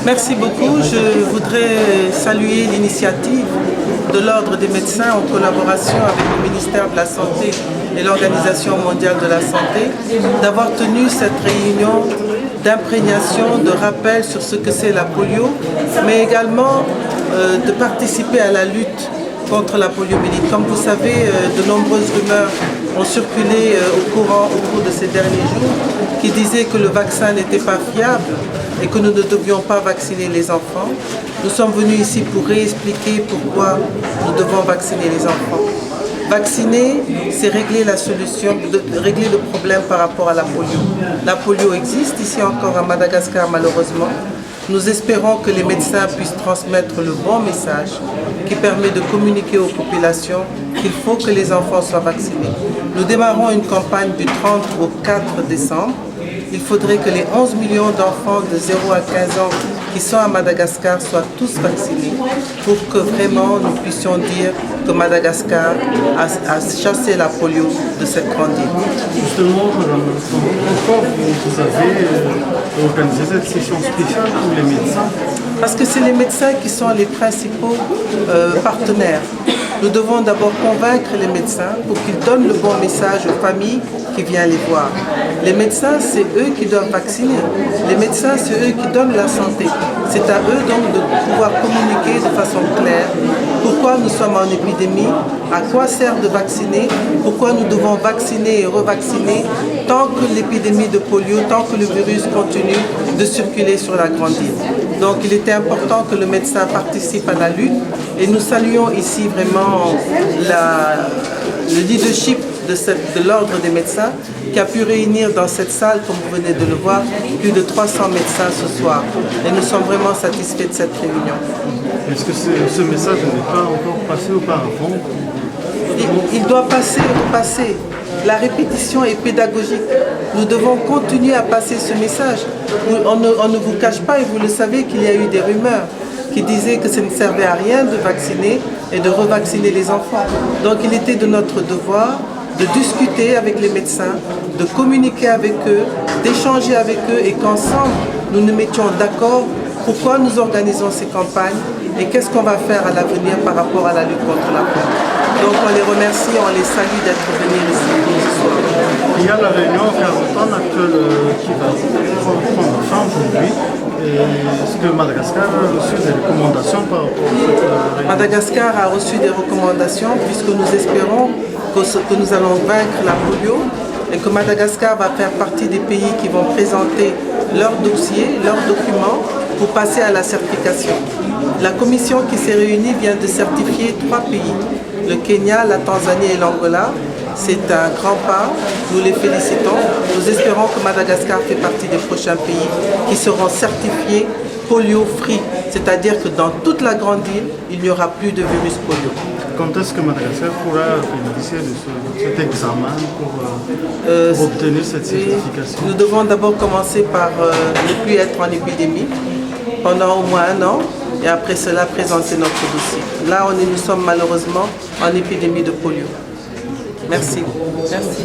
Merci beaucoup. Je voudrais saluer l'initiative de l'Ordre des médecins en collaboration avec le ministère de la Santé et l'Organisation mondiale de la santé d'avoir tenu cette réunion d'imprégnation, de rappel sur ce que c'est la polio, mais également de participer à la lutte contre la poliomyélite. Comme vous savez, de nombreuses rumeurs ont circulé au cours de ces derniers jours qui disaient que le vaccin n'était pas fiable et que nous ne devions pas vacciner les enfants. Nous sommes venus ici pour réexpliquer pourquoi nous devons vacciner les enfants. Vacciner, c'est régler la solution, régler le problème par rapport à la polio. La polio existe ici encore à Madagascar malheureusement. Nous espérons que les médecins puissent transmettre le bon message qui permet de communiquer aux populations qu'il faut que les enfants soient vaccinés. Nous démarrons une campagne du 30 au 4 décembre. Il faudrait que les 11 millions d'enfants de 0 à 15 ans qui sont à Madagascar soient tous vaccinés pour que vraiment nous puissions dire que Madagascar a chassé la polio de cette grande île. Justement, pourquoi vous avez organisé cette session spéciale pour les médecins? Parce que c'est les médecins qui sont les principaux partenaires. Nous devons d'abord convaincre les médecins pour qu'ils donnent le bon message aux familles qui viennent les voir. Les médecins, c'est eux qui doivent vacciner. Les médecins, c'est eux qui donnent la santé. C'est à eux donc de pouvoir communiquer de façon claire pourquoi nous sommes en épidémie, à quoi sert de vacciner, pourquoi nous devons vacciner et revacciner tant que l'épidémie de polio, tant que le virus continue de circuler sur la grande île. Donc il était important que le médecin participe à la lutte et nous saluons ici vraiment le leadership de l'Ordre des médecins qui a pu réunir dans cette salle, comme vous venez de le voir, plus de 300 médecins ce soir. Et nous sommes vraiment satisfaits de cette réunion. Est-ce que ce message n'est pas encore passé auparavant? Il doit passer et repasser. La répétition est pédagogique. Nous devons continuer à passer ce message. On ne vous cache pas, et vous le savez, qu'il y a eu des rumeurs qui disaient que ça ne servait à rien de vacciner et de revacciner les enfants. Donc il était de notre devoir de discuter avec les médecins, de communiquer avec eux, d'échanger avec eux et qu'ensemble, nous nous mettions d'accord pourquoi nous organisons ces campagnes et qu'est-ce qu'on va faire à l'avenir par rapport à la lutte contre la polio. Donc on les remercie, on les salue d'être venus ici ce soir. Il y a la réunion quarantaine actuelle qui va prendre fin aujourd'hui. Est-ce que Madagascar a reçu des recommandations par rapport à cette réunion? Madagascar a reçu des recommandations puisque nous espérons que nous allons vaincre la polio et que Madagascar va faire partie des pays qui vont présenter leurs dossiers, leurs documents pour passer à la certification. La commission qui s'est réunie vient de certifier 3 pays, le Kenya, la Tanzanie et l'Angola. C'est un grand pas, nous les félicitons. Nous espérons que Madagascar fait partie des prochains pays qui seront certifiés polio-free, c'est-à-dire que dans toute la grande île, il n'y aura plus de virus polio. Quand est-ce que Madagascar pourra bénéficier de cet examen pour obtenir cette certification? Nous devons d'abord commencer par ne plus être en épidémie pendant au moins 1 an et après cela présenter notre dossier. Là, nous sommes malheureusement en épidémie de polio. Merci. Merci.